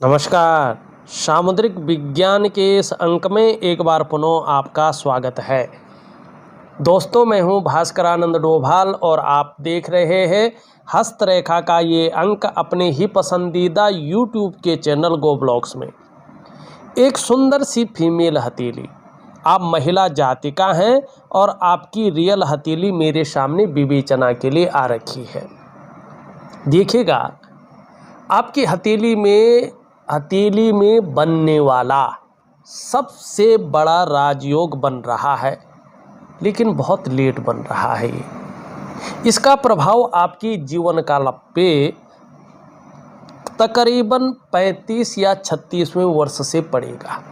नमस्कार। सामुद्रिक विज्ञान के इस अंक में एक बार पुनः आपका स्वागत है। दोस्तों, मैं हूं भास्करानंद डोभाल और आप देख रहे हैं हस्तरेखा का ये अंक अपने ही पसंदीदा यूट्यूब के चैनल गो ब्लॉग्स में। एक सुंदर सी फीमेल हथेली, आप महिला जातिका हैं और आपकी रियल हथेली मेरे सामने विवेचना के लिए आ रखी है। देखिएगा, आपकी हथेली में बनने वाला सबसे बड़ा राजयोग बन रहा है, लेकिन बहुत लेट बन रहा है। इसका प्रभाव आपकी जीवन काल पे तकरीबन 35 या 36वें वर्ष से पड़ेगा,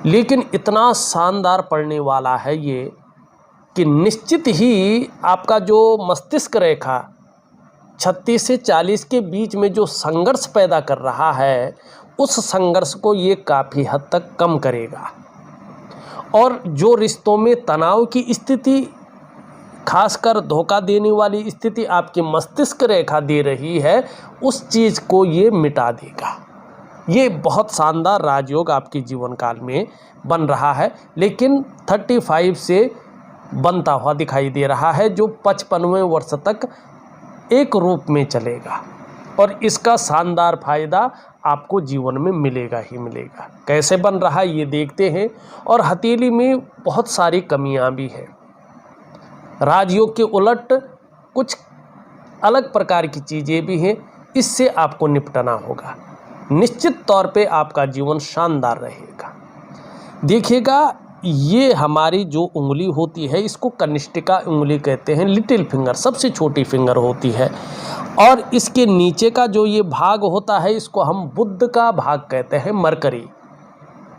लेकिन इतना शानदार पड़ने वाला है ये कि निश्चित ही आपका जो मस्तिष्क रेखा 36 से 40 के बीच में जो संघर्ष पैदा कर रहा है, उस संघर्ष को ये काफ़ी हद तक कम करेगा। और जो रिश्तों में तनाव की स्थिति, खासकर धोखा देने वाली स्थिति आपकी मस्तिष्क रेखा दे रही है, उस चीज़ को ये मिटा देगा। ये बहुत शानदार राजयोग आपके जीवन काल में बन रहा है, लेकिन 35 से बनता हुआ दिखाई दे रहा है, जो 55वें वर्ष तक एक रूप में चलेगा और इसका शानदार फायदा आपको जीवन में मिलेगा ही मिलेगा। कैसे बन रहा है ये देखते हैं। और हथेली में बहुत सारी कमियां भी हैं। राजयोग के उलट कुछ अलग प्रकार की चीज़ें भी हैं, इससे आपको निपटना होगा। निश्चित तौर पे आपका जीवन शानदार रहेगा। देखिएगा, ये हमारी जो उंगली होती है, इसको कनिष्ठिका उंगली कहते हैं। लिटिल फिंगर सबसे छोटी फिंगर होती है, और इसके नीचे का जो ये भाग होता है, इसको हम बुध का भाग कहते हैं, मरकरी।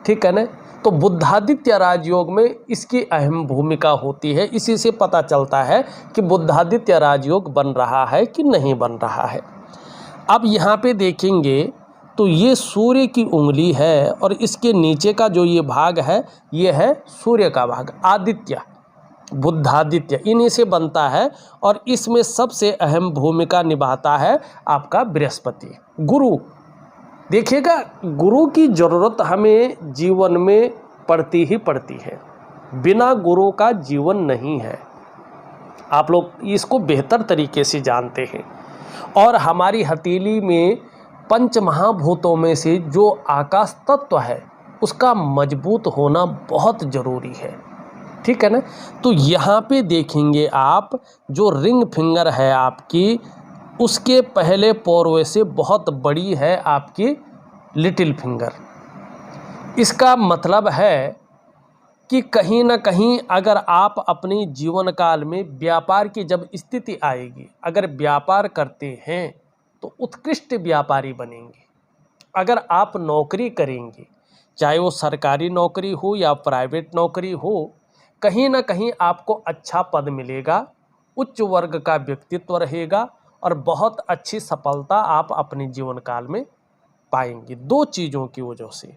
ठीक है ना। तो बुद्धादित्य राजयोग में इसकी अहम भूमिका होती है। इसी से पता चलता है कि बुद्धादित्य राजयोग बन रहा है कि नहीं बन रहा है। अब यहाँ पे देखेंगे तो ये सूर्य की उंगली है, और इसके नीचे का जो ये भाग है, ये है सूर्य का भाग, आदित्य, बुद्धादित्य, इन्हीं से बनता है। और इसमें सबसे अहम भूमिका निभाता है आपका बृहस्पति, गुरु। देखिएगा, गुरु की ज़रूरत हमें जीवन में पड़ती ही पड़ती है। बिना गुरु का जीवन नहीं है। आप लोग इसको बेहतर तरीके से जानते हैं। और हमारी हथेली में पंच महाभूतों में से जो आकाश तत्व है, उसका मजबूत होना बहुत ज़रूरी है। ठीक है ना। तो यहाँ पे देखेंगे आप, जो रिंग फिंगर है आपकी, उसके पहले पोरवे से बहुत बड़ी है आपकी लिटिल फिंगर। इसका मतलब है कि कहीं ना कहीं अगर आप अपनी जीवन काल में व्यापार की जब स्थिति आएगी, अगर व्यापार करते हैं तो उत्कृष्ट व्यापारी बनेंगे। अगर आप नौकरी करेंगे, चाहे वो सरकारी नौकरी हो या प्राइवेट नौकरी हो, कहीं ना कहीं आपको अच्छा पद मिलेगा, उच्च वर्ग का व्यक्तित्व रहेगा, और बहुत अच्छी सफलता आप अपने जीवन काल में पाएंगे। दो चीज़ों की वजह से,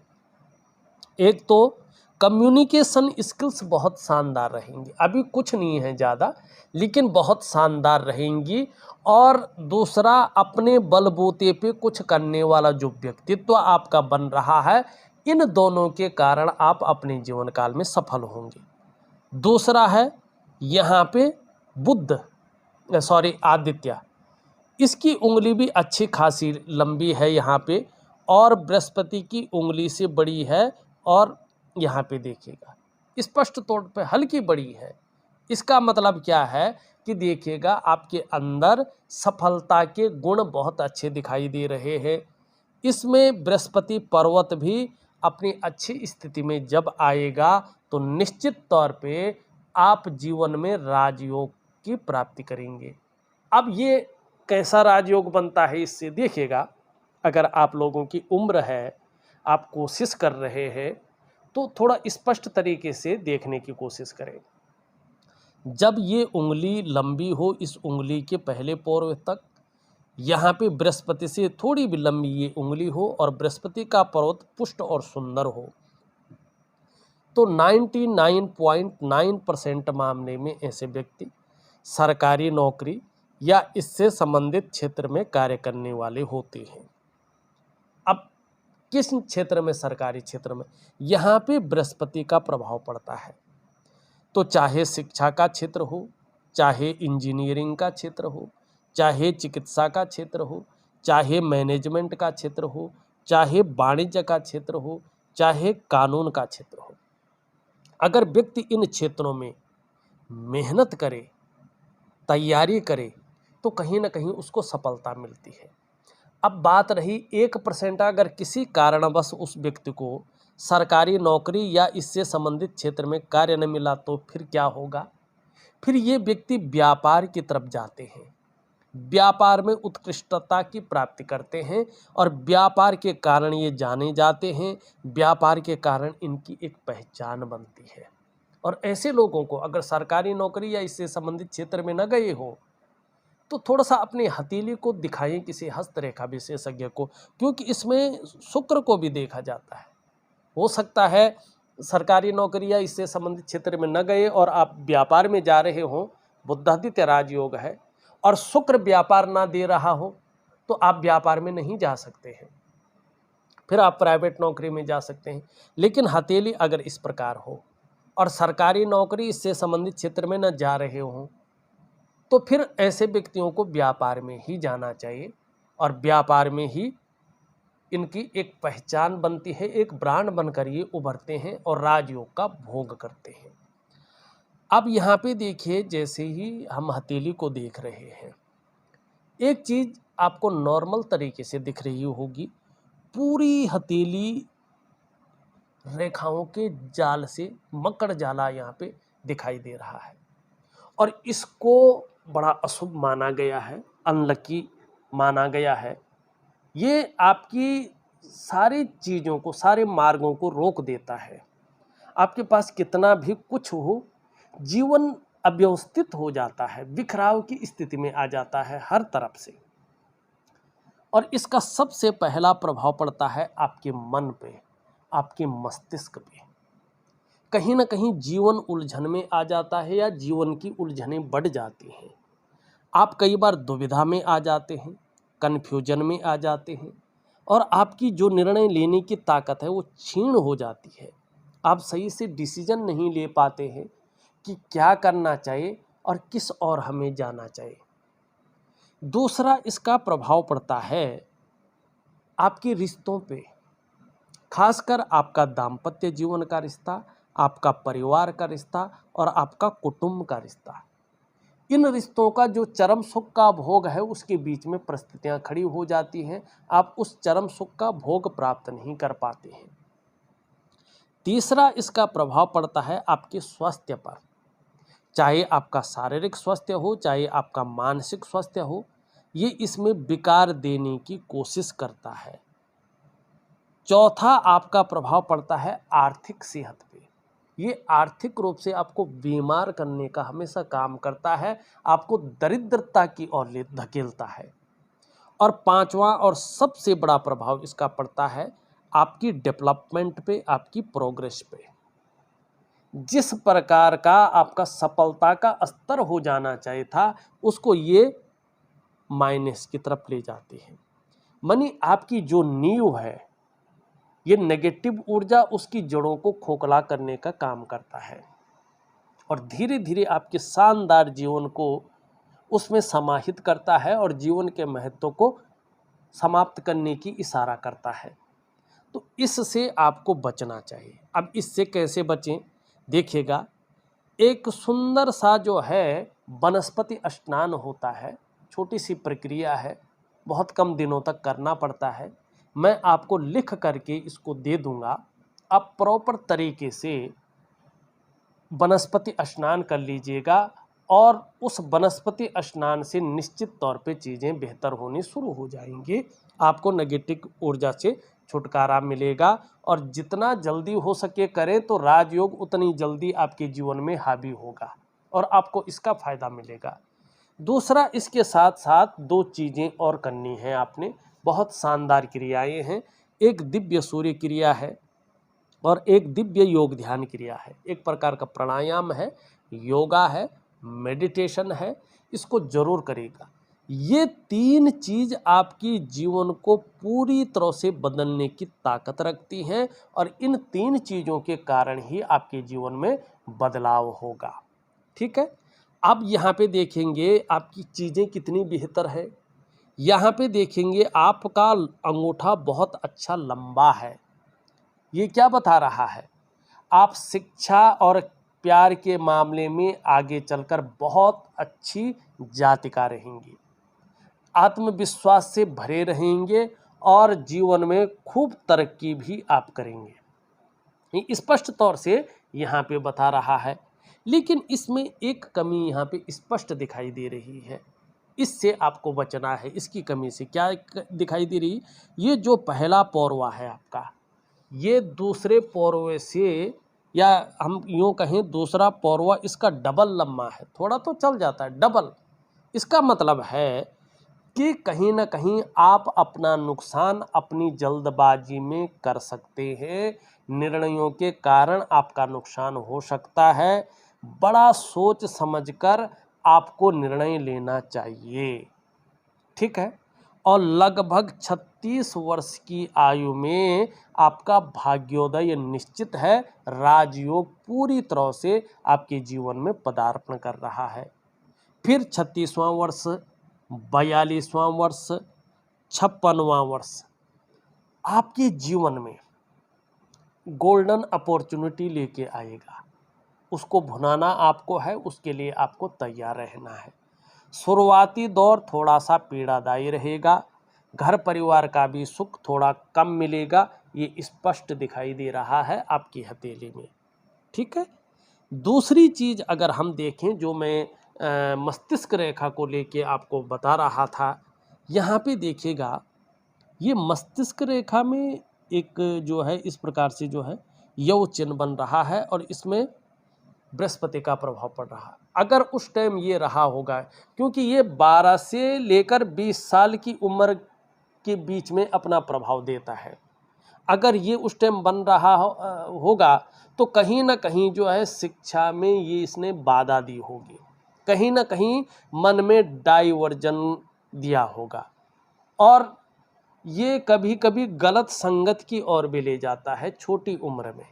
एक तो कम्युनिकेशन स्किल्स बहुत शानदार रहेंगी, अभी कुछ नहीं है ज़्यादा, लेकिन बहुत शानदार रहेंगी। और दूसरा, अपने बलबूते पे कुछ करने वाला जो व्यक्तित्व आपका बन रहा है, इन दोनों के कारण आप अपने जीवन काल में सफल होंगे। दूसरा है यहाँ पे आदित्य, इसकी उंगली भी अच्छी खासी लंबी है यहाँ पे, और बृहस्पति की उंगली से बड़ी है, और यहाँ पे देखिएगा स्पष्ट तौर पे हल्की बड़ी है। इसका मतलब क्या है कि देखिएगा, आपके अंदर सफलता के गुण बहुत अच्छे दिखाई दे रहे हैं। इसमें बृहस्पति पर्वत भी अपनी अच्छी स्थिति में जब आएगा, तो निश्चित तौर पे आप जीवन में राजयोग की प्राप्ति करेंगे। अब ये कैसा राजयोग बनता है, इससे देखिएगा, अगर आप लोगों की उम्र है, आप कोशिश कर रहे हैं, तो थोड़ा स्पष्ट तरीके से देखने की कोशिश करें। जब ये उंगली लंबी हो, इस उंगली के पहले पोर तक, यहाँ पे बृहस्पति से थोड़ी भी लंबी ये उंगली हो, और बृहस्पति का पर्वत पुष्ट और सुंदर हो, तो 99.9% मामले में ऐसे व्यक्ति सरकारी नौकरी या इससे संबंधित क्षेत्र में कार्य करने वाले होते हैं। अब किस क्षेत्र में? सरकारी क्षेत्र में। यहाँ पे बृहस्पति का प्रभाव पड़ता है। तो चाहे शिक्षा का क्षेत्र हो, चाहे इंजीनियरिंग का क्षेत्र हो, चाहे चिकित्सा का क्षेत्र हो, चाहे मैनेजमेंट का क्षेत्र हो, चाहे वाणिज्य का क्षेत्र हो, चाहे कानून का क्षेत्र हो, अगर व्यक्ति इन क्षेत्रों में मेहनत करे, तैयारी करे, तो कहीं ना कहीं उसको सफलता मिलती है। अब बात रही 1% अगर किसी कारणवश उस व्यक्ति को सरकारी नौकरी या इससे संबंधित क्षेत्र में कार्य न मिला, तो फिर क्या होगा? फिर ये व्यक्ति व्यापार की तरफ जाते हैं, व्यापार में उत्कृष्टता की प्राप्ति करते हैं और व्यापार के कारण ये जाने जाते हैं, व्यापार के कारण इनकी एक पहचान बनती है। और ऐसे लोगों को अगर सरकारी नौकरी या इससे संबंधित क्षेत्र में न गए हो, तो थोड़ा सा अपनी हथेली को दिखाएं किसी हस्तरेखा विशेषज्ञ को, क्योंकि इसमें शुक्र को भी देखा जाता है। हो सकता है सरकारी नौकरी या इससे संबंधित क्षेत्र में न गए और आप व्यापार में जा रहे हो, बुधादित्य राजयोग है, और शुक्र व्यापार ना दे रहा हो, तो आप व्यापार में नहीं जा सकते हैं, फिर आप प्राइवेट नौकरी में जा सकते हैं। लेकिन हथेली अगर इस प्रकार हो और सरकारी नौकरी इससे संबंधित क्षेत्र में न जा रहे हों, तो फिर ऐसे व्यक्तियों को व्यापार में ही जाना चाहिए और व्यापार में ही इनकी एक पहचान बनती है, एक ब्रांड बनकर ये उभरते हैं और राजयोग का भोग करते हैं। अब यहाँ पे देखिए, जैसे ही हम हथेली को देख रहे हैं, एक चीज़ आपको नॉर्मल तरीके से दिख रही होगी, पूरी हथेली रेखाओं के जाल से मकड़ जाला यहाँ पे दिखाई दे रहा है और इसको बड़ा अशुभ माना गया है, अनलकी माना गया है। ये आपकी सारी चीज़ों को, सारे मार्गों को रोक देता है। आपके पास कितना भी कुछ हो, जीवन अव्यवस्थित हो जाता है, बिखराव की स्थिति में आ जाता है हर तरफ से। और इसका सबसे पहला प्रभाव पड़ता है आपके मन पे, आपके मस्तिष्क पे। कहीं ना कहीं जीवन उलझन में आ जाता है या जीवन की उलझनें बढ़ जाती हैं। आप कई बार दुविधा में आ जाते हैं, कन्फ्यूजन में आ जाते हैं और आपकी जो निर्णय लेने की ताकत है वो क्षीण हो जाती है। आप सही से डिसीजन नहीं ले पाते हैं कि क्या करना चाहिए और किस ओर हमें जाना चाहिए। दूसरा इसका प्रभाव पड़ता है आपके रिश्तों पे, खासकर आपका दाम्पत्य जीवन का रिश्ता, आपका परिवार का रिश्ता और आपका कुटुंब का रिश्ता। इन रिश्तों का जो चरम सुख का भोग है, उसके बीच में परिस्थितियां खड़ी हो जाती हैं, आप उस चरम सुख का भोग प्राप्त नहीं कर पाते हैं। तीसरा इसका प्रभाव पड़ता है आपके स्वास्थ्य पर, चाहे आपका शारीरिक स्वास्थ्य हो, चाहे आपका मानसिक स्वास्थ्य हो, ये इसमें विकार देने की कोशिश करता है। चौथा आपका प्रभाव पड़ता है आर्थिक सेहत पे। ये आर्थिक रूप से आपको बीमार करने का हमेशा काम करता है, आपको दरिद्रता की ओर धकेलता है। और पांचवा और सबसे बड़ा प्रभाव इसका पड़ता है आपकी डेवलपमेंट पे, आपकी प्रोग्रेस पे। जिस प्रकार का आपका सफलता का स्तर हो जाना चाहिए था, उसको ये माइनस की तरफ ले जाते हैं। मानी आपकी जो नींव है, ये नेगेटिव ऊर्जा उसकी जड़ों को खोखला करने का काम करता है और धीरे धीरे आपके शानदार जीवन को उसमें समाहित करता है और जीवन के महत्व को समाप्त करने की इशारा करता है। तो इससे आपको बचना चाहिए। अब इससे कैसे बचें? देखिएगा, एक सुंदर सा जो है वनस्पति स्नान होता है, छोटी सी प्रक्रिया है, बहुत कम दिनों तक करना पड़ता है। मैं आपको लिख करके इसको दे दूंगा, आप प्रॉपर तरीके से वनस्पति स्नान कर लीजिएगा और उस वनस्पति स्नान से निश्चित तौर पे चीज़ें बेहतर होनी शुरू हो जाएंगी। आपको नेगेटिव ऊर्जा से छुटकारा मिलेगा और जितना जल्दी हो सके करें तो राजयोग उतनी जल्दी आपके जीवन में हावी होगा और आपको इसका फ़ायदा मिलेगा। दूसरा, इसके साथ साथ दो चीज़ें और करनी है आपने, बहुत शानदार क्रियाएं हैं। एक दिव्य सूर्य क्रिया है और एक दिव्य योग ध्यान क्रिया है। एक प्रकार का प्राणायाम है, योगा है, मेडिटेशन है, इसको जरूर करेगा। ये तीन चीज आपकी जीवन को पूरी तरह से बदलने की ताकत रखती हैं और इन तीन चीजों के कारण ही आपके जीवन में बदलाव होगा। ठीक है, अब यहाँ पे देखेंगे आपकी चीजें कितनी बेहतर है। यहाँ पे देखेंगे आपका अंगूठा बहुत अच्छा लंबा है। ये क्या बता रहा है? आप शिक्षा और प्यार के मामले में आगे चलकर बहुत अच्छी जातिका रहेंगी, आत्मविश्वास से भरे रहेंगे और जीवन में खूब तरक्की भी आप करेंगे। ये स्पष्ट तौर से यहाँ पे बता रहा है। लेकिन इसमें एक कमी यहाँ पे स्पष्ट दिखाई दे रही है, इससे आपको बचना है। इसकी कमी से क्या दिखाई दे रही? ये जो पहला पौरवा है आपका, ये दूसरे पौरवे से, या हम यूँ कहें दूसरा पौरवा इसका डबल लंबा है। थोड़ा तो चल जाता है, डबल। इसका मतलब है कि कहीं ना कहीं आप अपना नुकसान अपनी जल्दबाजी में कर सकते हैं। निर्णयों के कारण आपका नुकसान हो सकता है। बड़ा सोच समझकर आपको निर्णय लेना चाहिए। ठीक है, और लगभग 36 वर्ष की आयु में आपका भाग्योदय निश्चित है। राजयोग पूरी तरह से आपके जीवन में पदार्पण कर रहा है। फिर 36वां वर्ष, 42वां वर्ष, 56वां वर्ष आपके जीवन में गोल्डन अपॉर्चुनिटी लेके आएगा। उसको भुनाना आपको है, उसके लिए आपको तैयार रहना है। शुरुआती दौर थोड़ा सा पीड़ादायी रहेगा, घर परिवार का भी सुख थोड़ा कम मिलेगा। ये स्पष्ट दिखाई दे रहा है आपकी हथेली में। ठीक है, दूसरी चीज़ अगर हम देखें, जो मैं मस्तिष्क रेखा को लेके आपको बता रहा था, यहाँ पे देखिएगा ये मस्तिष्क रेखा में एक जो है इस प्रकार से जो है यव चिन्ह बन रहा है और इसमें बृहस्पति का प्रभाव पड़ रहा है। अगर उस टाइम ये रहा होगा, क्योंकि ये 12 से लेकर 20 साल की उम्र के बीच में अपना प्रभाव देता है। अगर ये उस टाइम बन रहा होगा तो कहीं ना कहीं जो है शिक्षा में ये इसने बाधा दी होगी, कहीं ना कहीं मन में डाइवर्जन दिया होगा, और ये कभी कभी गलत संगत की ओर भी ले जाता है। छोटी उम्र में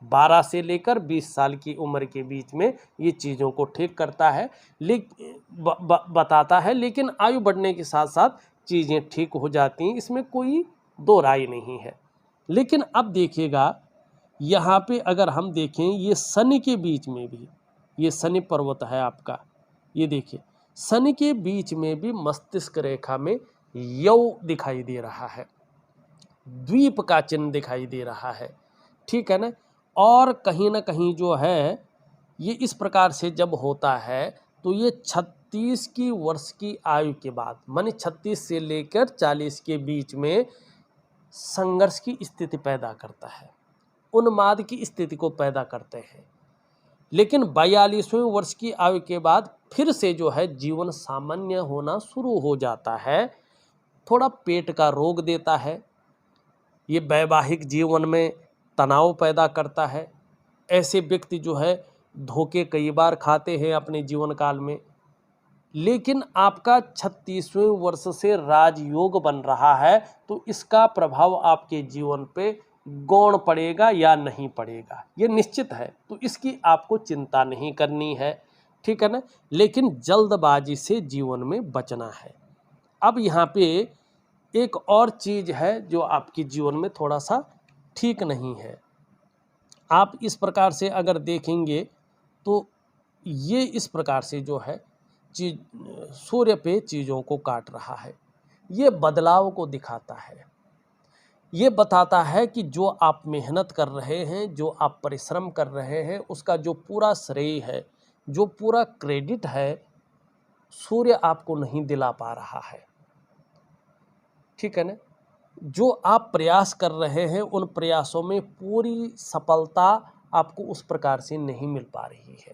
12 से लेकर 20 साल की उम्र के बीच में ये चीज़ों को ठीक करता है, बताता है। लेकिन आयु बढ़ने के साथ साथ चीज़ें ठीक हो जाती हैं, इसमें कोई दो राय नहीं है। लेकिन अब देखिएगा यहाँ पे अगर हम देखें, ये शनि के बीच में भी, ये शनि पर्वत है आपका, ये देखिए शनि के बीच में भी मस्तिष्क रेखा में यव दिखाई दे रहा है, द्वीप का चिन्ह दिखाई दे रहा है। ठीक है ना, और कहीं ना कहीं जो है ये इस प्रकार से जब होता है तो ये 36 की वर्ष की आयु के बाद, माने 36 से लेकर 40 के बीच में संघर्ष की स्थिति पैदा करता है, उन्माद की स्थिति को पैदा करते हैं। लेकिन 42वें वर्ष की आयु के बाद फिर से जो है जीवन सामान्य होना शुरू हो जाता है। थोड़ा पेट का रोग देता है, ये वैवाहिक जीवन में तनाव पैदा करता है। ऐसे व्यक्ति जो है धोखे कई बार खाते हैं अपने जीवन काल में। लेकिन आपका 36वें वर्ष से राजयोग बन रहा है, तो इसका प्रभाव आपके जीवन पे गौण पड़ेगा या नहीं पड़ेगा ये निश्चित है, तो इसकी आपको चिंता नहीं करनी है। ठीक है ना, लेकिन जल्दबाजी से जीवन में बचना है। अब यहाँ पे एक और चीज़ है जो आपके जीवन में थोड़ा सा ठीक नहीं है। आप इस प्रकार से अगर देखेंगे तो ये इस प्रकार से जो है चीज सूर्य पे चीज़ों को काट रहा है। ये बदलाव को दिखाता है, ये बताता है कि जो आप मेहनत कर रहे हैं, जो आप परिश्रम कर रहे हैं, उसका जो पूरा श्रेय है, जो पूरा क्रेडिट है, सूर्य आपको नहीं दिला पा रहा है। ठीक है ना, जो आप प्रयास कर रहे हैं उन प्रयासों में पूरी सफलता आपको उस प्रकार से नहीं मिल पा रही है।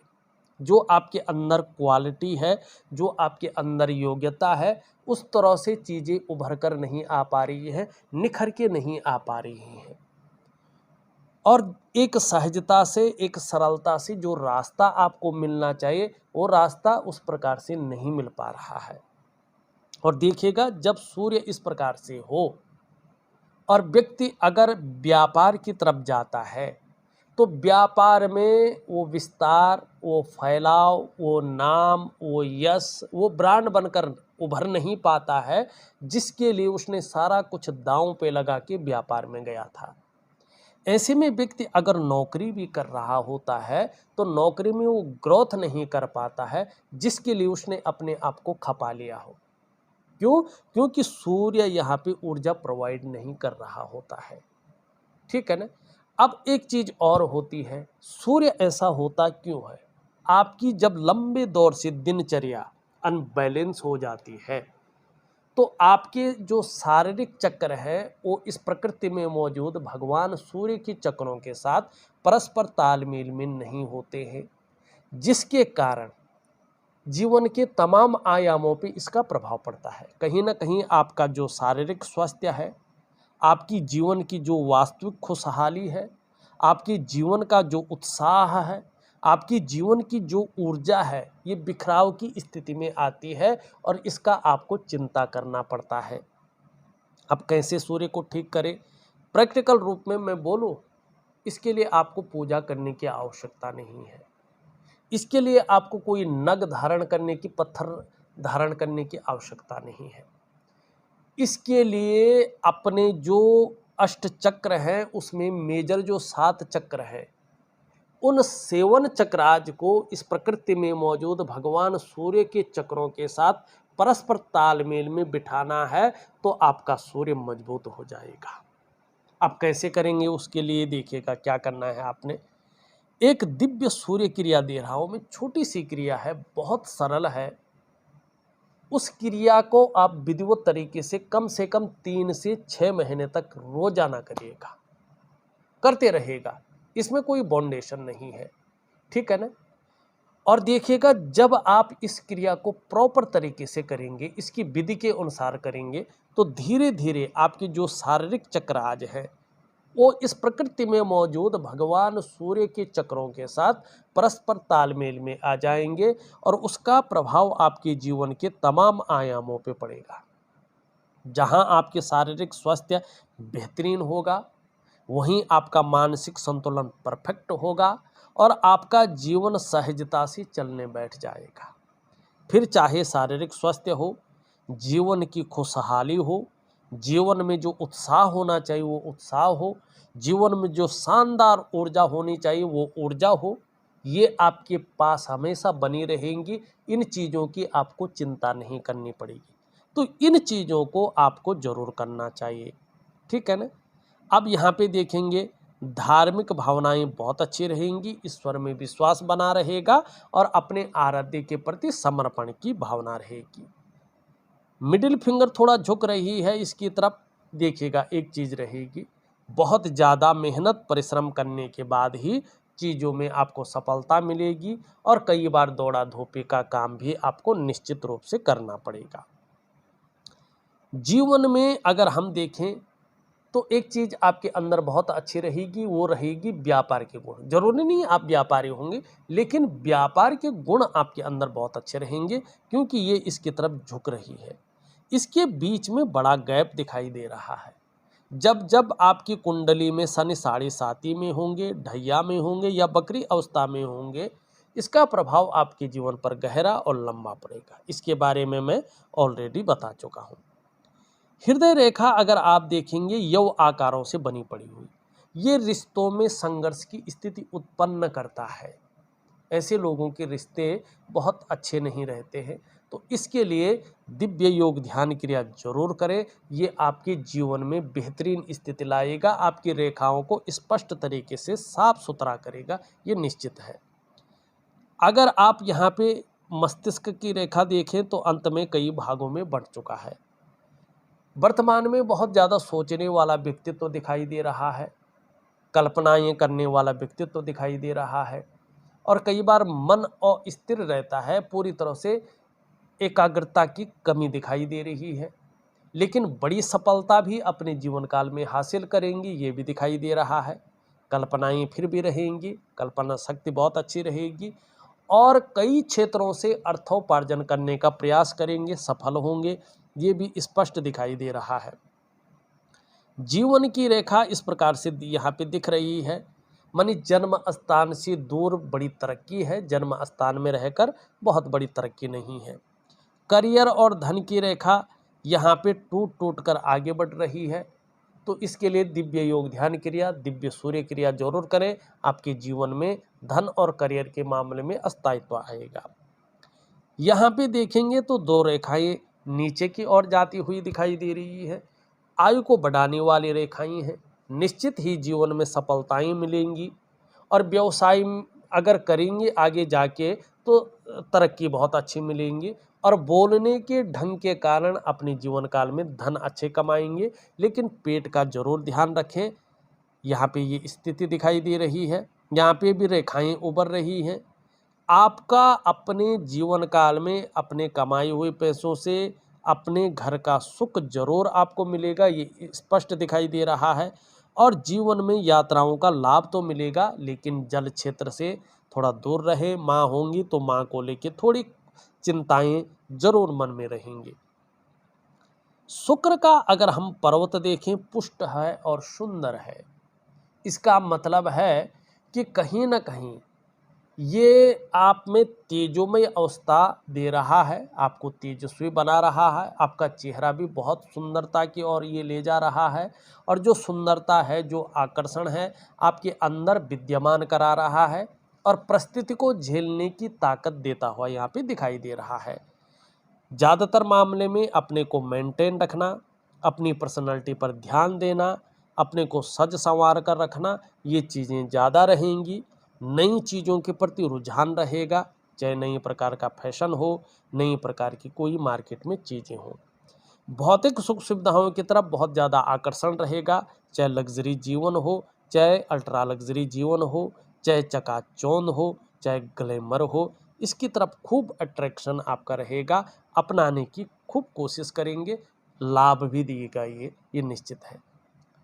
जो आपके अंदर क्वालिटी है, जो आपके अंदर योग्यता है, उस तरह से चीज़ें उभर कर नहीं आ पा रही है, निखर के नहीं आ पा रही हैं। और एक सहजता से, एक सरलता से जो रास्ता आपको मिलना चाहिए, वो रास्ता उस प्रकार से नहीं मिल पा रहा है। और देखिएगा जब सूर्य इस प्रकार से हो और व्यक्ति अगर व्यापार की तरफ जाता है तो व्यापार में वो विस्तार, वो फैलाव, वो नाम, वो यश, वो ब्रांड बनकर उभर नहीं पाता है, जिसके लिए उसने सारा कुछ दांव पे लगा के व्यापार में गया था। ऐसे में व्यक्ति अगर नौकरी भी कर रहा होता है तो नौकरी में वो ग्रोथ नहीं कर पाता है, जिसके लिए उसने अपने आप को खपा लिया हो। क्यों? क्योंकि सूर्य यहाँ पे ऊर्जा प्रोवाइड नहीं कर रहा होता है। ठीक है ना। अब एक चीज और होती है, सूर्य ऐसा होता क्यों है? आपकी जब लंबे दौर से दिनचर्या अनबैलेंस हो जाती है तो आपके जो शारीरिक चक्र है वो इस प्रकृति में मौजूद भगवान सूर्य के चक्रों के साथ परस्पर तालमेल में नहीं होते हैं, जिसके कारण जीवन के तमाम आयामों पे इसका प्रभाव पड़ता है। कहीं ना कहीं आपका जो शारीरिक स्वास्थ्य है, आपकी जीवन की जो वास्तविक खुशहाली है, आपके जीवन का जो उत्साह है, आपकी जीवन की जो ऊर्जा है, ये बिखराव की स्थिति में आती है और इसका आपको चिंता करना पड़ता है। अब कैसे सूर्य को ठीक करें? प्रैक्टिकल रूप में मैं बोलूं, इसके लिए आपको पूजा करने की आवश्यकता नहीं है। इसके लिए आपको कोई नग धारण करने की, पत्थर धारण करने की आवश्यकता नहीं है। इसके लिए अपने जो अष्ट चक्र हैं उसमें मेजर जो 7 चक्र हैं, उन 7 चक्राज को इस प्रकृति में मौजूद भगवान सूर्य के चक्रों के साथ परस्पर तालमेल में बिठाना है, तो आपका सूर्य मजबूत हो जाएगा। अब कैसे करेंगे? उसके लिए देखिएगा क्या करना है आपने। एक दिव्य सूर्य क्रिया दे रहा हूं मैं, छोटी सी क्रिया है, बहुत सरल है। उस क्रिया को आप विधिवत तरीके से कम 3 से 6 महीने तक रोजाना करिएगा, करते रहेगा। इसमें कोई बाउंडेशन नहीं है। ठीक है ना। और देखिएगा जब आप इस क्रिया को प्रॉपर तरीके से करेंगे, इसकी विधि के अनुसार करेंगे, तो धीरे धीरे आपके जो शारीरिक चक्राज है वो इस प्रकृति में मौजूद भगवान सूर्य के चक्रों के साथ परस्पर तालमेल में आ जाएंगे और उसका प्रभाव आपके जीवन के तमाम आयामों पे पड़ेगा। जहां आपके शारीरिक स्वास्थ्य बेहतरीन होगा, वहीं आपका मानसिक संतुलन परफेक्ट होगा और आपका जीवन सहजता से चलने बैठ जाएगा। फिर चाहे शारीरिक स्वास्थ्य हो, जीवन की खुशहाली हो, जीवन में जो उत्साह होना चाहिए वो उत्साह हो, जीवन में जो शानदार ऊर्जा होनी चाहिए वो ऊर्जा हो, ये आपके पास हमेशा बनी रहेंगी। इन चीज़ों की आपको चिंता नहीं करनी पड़ेगी। तो इन चीज़ों को आपको जरूर करना चाहिए। ठीक है ना। अब यहाँ पे देखेंगे धार्मिक भावनाएं बहुत अच्छी रहेंगी, ईश्वर में विश्वास बना रहेगा और अपने आराध्य के प्रति समर्पण की भावना रहेगी। मिडिल फिंगर थोड़ा झुक रही है इसकी तरफ, देखिएगा एक चीज रहेगी, बहुत ज़्यादा मेहनत परिश्रम करने के बाद ही चीज़ों में आपको सफलता मिलेगी और कई बार दौड़ा धोपी का काम भी आपको निश्चित रूप से करना पड़ेगा। जीवन में अगर हम देखें तो एक चीज आपके अंदर बहुत अच्छी रहेगी, वो रहेगी व्यापार के गुण। जरूरी नहीं आप व्यापारी होंगे, लेकिन व्यापार के गुण आपके अंदर बहुत अच्छे रहेंगे, क्योंकि ये इसकी तरफ झुक रही है। इसके बीच में बड़ा गैप दिखाई दे रहा है। जब जब आपकी कुंडली में शनि 7.5 में होंगे, ढैया में होंगे या बकरी अवस्था में होंगे, इसका प्रभाव आपके जीवन पर गहरा और लंबा पड़ेगा। इसके बारे में मैं ऑलरेडी बता चुका हूँ। हृदय रेखा अगर आप देखेंगे यव आकारों से बनी पड़ी हुई, ये रिश्तों में संघर्ष की स्थिति उत्पन्न करता है। ऐसे लोगों के रिश्ते बहुत अच्छे नहीं रहते हैं। तो इसके लिए दिव्य योग ध्यान क्रिया जरूर करें। ये आपके जीवन में बेहतरीन स्थिति लाएगा, आपकी रेखाओं को स्पष्ट तरीके से साफ सुथरा करेगा, ये निश्चित है। अगर आप यहाँ पे मस्तिष्क की रेखा देखें तो अंत में कई भागों में बंट चुका है। वर्तमान में बहुत ज़्यादा सोचने वाला व्यक्तित्व दिखाई दे रहा है, कल्पनाएं करने वाला व्यक्तित्व दिखाई दे रहा है और कई बार मन अस्थिर रहता है, पूरी तरह से एकाग्रता की कमी दिखाई दे रही है। लेकिन बड़ी सफलता भी अपने जीवन काल में हासिल करेंगी, ये भी दिखाई दे रहा है। कल्पनाएं फिर भी रहेंगी, कल्पना शक्ति बहुत अच्छी रहेगी और कई क्षेत्रों से अर्थोपार्जन करने का प्रयास करेंगे, सफल होंगे। ये भी स्पष्ट दिखाई दे रहा है। जीवन की रेखा इस प्रकार से यहाँ पे दिख रही है, मानी जन्म स्थान से दूर बड़ी तरक्की है, जन्म स्थान में रहकर बहुत बड़ी तरक्की नहीं है। करियर और धन की रेखा यहाँ पे टूट टूट कर आगे बढ़ रही है, तो इसके लिए दिव्य योग ध्यान क्रिया, दिव्य सूर्य क्रिया जरूर करें। आपके जीवन में धन और करियर के मामले में स्थायित्व आएगा। यहाँ पे देखेंगे तो दो रेखाएं नीचे की ओर जाती हुई दिखाई दे रही है, आयु को बढ़ाने वाली रेखाएं हैं। निश्चित ही जीवन में सफलताएं मिलेंगी और व्यवसाय अगर करेंगे आगे जाके तो तरक्की बहुत अच्छी मिलेंगी और बोलने के ढंग के कारण अपने जीवन काल में धन अच्छे कमाएंगे, लेकिन पेट का जरूर ध्यान रखें। यहाँ पे ये स्थिति दिखाई दे रही है, यहाँ पे भी रेखाएं उभर रही हैं। आपका अपने जीवन काल में अपने कमाए हुए पैसों से अपने घर का सुख जरूर आपको मिलेगा, ये स्पष्ट दिखाई दे रहा है। और जीवन में यात्राओं का लाभ तो मिलेगा, लेकिन जल क्षेत्र से थोड़ा दूर रहे। माँ होंगी तो माँ को लेके थोड़ी चिंताएं जरूर मन में रहेंगी। शुक्र का अगर हम पर्वत देखें, पुष्ट है और सुंदर है। इसका मतलब है कि कहीं ना कहीं ये आप में तेजोमय अवस्था दे रहा है, आपको तेजस्वी बना रहा है। आपका चेहरा भी बहुत सुंदरता की ओर ये ले जा रहा है, और जो सुंदरता है, जो आकर्षण है, आपके अंदर विद्यमान करा रहा है और परिस्थिति को झेलने की ताकत देता हुआ यहाँ पे दिखाई दे रहा है। ज़्यादातर मामले में अपने को मेंटेन रखना, अपनी पर्सनालिटी पर ध्यान देना, अपने को सज संवार कर रखना, ये चीज़ें ज़्यादा रहेंगी। नई चीज़ों के प्रति रुझान रहेगा, चाहे नई प्रकार का फैशन हो, नई प्रकार की कोई मार्केट में चीज़ें हों। भौतिक सुख सुविधाओं की तरफ बहुत ज़्यादा आकर्षण रहेगा, चाहे लग्जरी जीवन हो, चाहे अल्ट्रा लग्जरी जीवन हो, चाहे चकाचौंध हो, चाहे ग्लैमर हो, इसकी तरफ खूब अट्रैक्शन आपका रहेगा। अपनाने की खूब कोशिश करेंगे, लाभ भी देगा ये निश्चित है।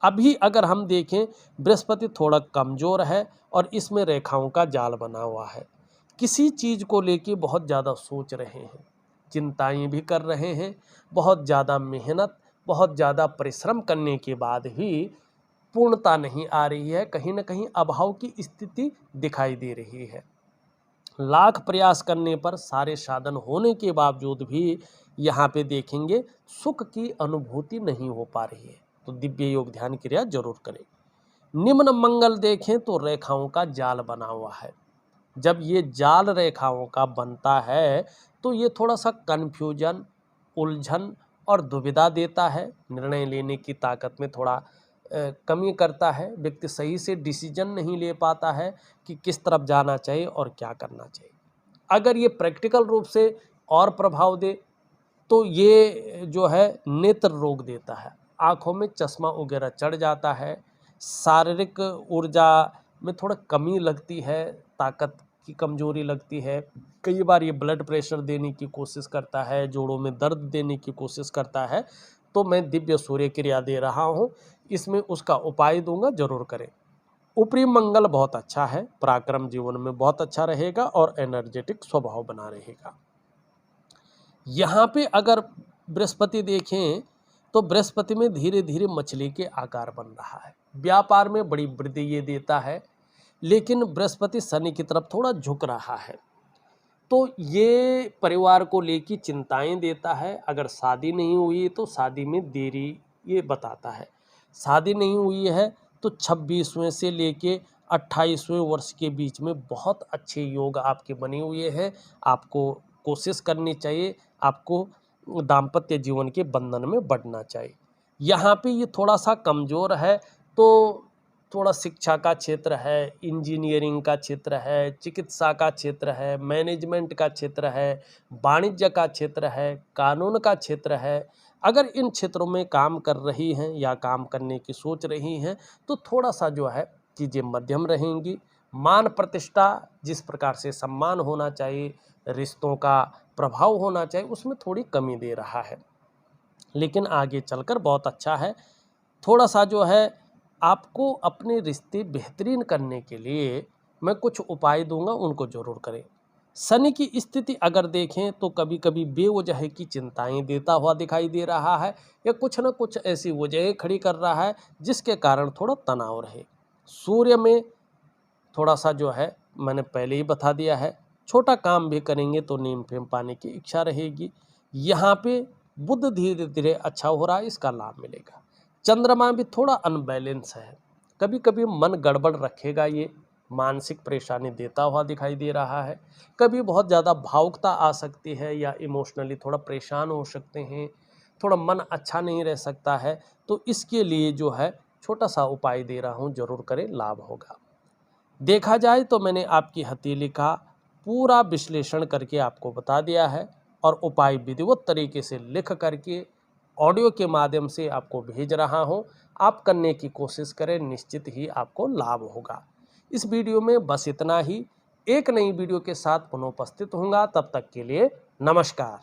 अभी अगर हम देखें, बृहस्पति थोड़ा कमज़ोर है और इसमें रेखाओं का जाल बना हुआ है। किसी चीज़ को लेके बहुत ज़्यादा सोच रहे हैं, चिंताएं भी कर रहे हैं, बहुत ज़्यादा मेहनत, बहुत ज़्यादा परिश्रम करने के बाद भी पूर्णता नहीं आ रही है, कहीं ना कहीं अभाव की स्थिति दिखाई दे रही है। लाख प्रयास करने पर सारे साधन होने के बावजूद भी यहाँ पे देखेंगे सुख की अनुभूति नहीं हो पा रही है, तो दिव्य योग ध्यान क्रिया जरूर करें। निम्न मंगल देखें तो रेखाओं का जाल बना हुआ है। जब ये जाल रेखाओं का बनता है तो ये थोड़ा सा कन्फ्यूजन, उलझन और दुविधा देता है। निर्णय लेने की ताकत में थोड़ा कमी करता है। व्यक्ति सही से डिसीजन नहीं ले पाता है कि किस तरफ जाना चाहिए और क्या करना चाहिए। अगर ये प्रैक्टिकल रूप से और प्रभाव दे तो ये जो है नेत्र रोग देता है, आँखों में चश्मा वगैरह चढ़ जाता है, शारीरिक ऊर्जा में थोड़ा कमी लगती है, ताकत की कमजोरी लगती है। कई बार ये ब्लड प्रेशर देने की कोशिश करता है, जोड़ों में दर्द देने की कोशिश करता है। तो मैं दिव्य सूर्य क्रिया दे रहा हूँ, इसमें उसका उपाय दूंगा, जरूर करें। ऊपरी मंगल बहुत अच्छा है, पराक्रम जीवन में बहुत अच्छा रहेगा और एनर्जेटिक स्वभाव बना रहेगा। यहाँ पे अगर बृहस्पति देखें तो बृहस्पति में धीरे धीरे मछली के आकार बन रहा है। व्यापार में बड़ी वृद्धि ये देता है, लेकिन बृहस्पति शनि की तरफ थोड़ा झुक रहा है, तो ये परिवार को लेकर चिंताएं देता है। अगर शादी नहीं हुई तो शादी में देरी ये बताता है। शादी नहीं हुई है तो 26वें से लेके 28वें वर्ष के बीच में बहुत अच्छे योग आपके बने हुए हैं। आपको कोशिश करनी चाहिए, आपको दाम्पत्य जीवन के बंधन में बढ़ना चाहिए। यहाँ पे ये थोड़ा सा कमज़ोर है, तो थोड़ा शिक्षा का क्षेत्र है, इंजीनियरिंग का क्षेत्र है, चिकित्सा का क्षेत्र है, मैनेजमेंट का क्षेत्र है, वाणिज्य का क्षेत्र है, कानून का क्षेत्र है। अगर इन क्षेत्रों में काम कर रही हैं या काम करने की सोच रही हैं तो थोड़ा सा जो है चीज़ें मध्यम रहेंगी। मान प्रतिष्ठा, जिस प्रकार से सम्मान होना चाहिए, रिश्तों का प्रभाव होना चाहिए, उसमें थोड़ी कमी दे रहा है, लेकिन आगे चलकर बहुत अच्छा है। थोड़ा सा जो है आपको अपने रिश्ते बेहतरीन करने के लिए मैं कुछ उपाय दूंगा, उनको ज़रूर करें। शनि की स्थिति अगर देखें तो कभी कभी बेवजह की चिंताएं देता हुआ दिखाई दे रहा है, या कुछ न कुछ ऐसी वजहें खड़ी कर रहा है जिसके कारण थोड़ा तनाव रहे। सूर्य में थोड़ा सा जो है मैंने पहले ही बता दिया है, छोटा काम भी करेंगे तो नीम फेम पाने की इच्छा रहेगी। यहाँ पे बुध धीरे धीरे अच्छा हो रहा है, इसका लाभ मिलेगा। चंद्रमा भी थोड़ा अनबैलेंस है, कभी कभी मन गड़बड़ रखेगा, ये मानसिक परेशानी देता हुआ दिखाई दे रहा है। कभी बहुत ज़्यादा भावुकता आ सकती है या इमोशनली थोड़ा परेशान हो सकते हैं, थोड़ा मन अच्छा नहीं रह सकता है। तो इसके लिए जो है छोटा सा उपाय दे रहा हूँ, ज़रूर करें, लाभ होगा। देखा जाए तो मैंने आपकी हथेली का पूरा विश्लेषण करके आपको बता दिया है, और उपाय विधिवत तरीके से लिख करके ऑडियो के माध्यम से आपको भेज रहा हूं। आप करने की कोशिश करें, निश्चित ही आपको लाभ होगा। इस वीडियो में बस इतना ही। एक नई वीडियो के साथ पुनः उपस्थित होऊंगा, तब तक के लिए नमस्कार।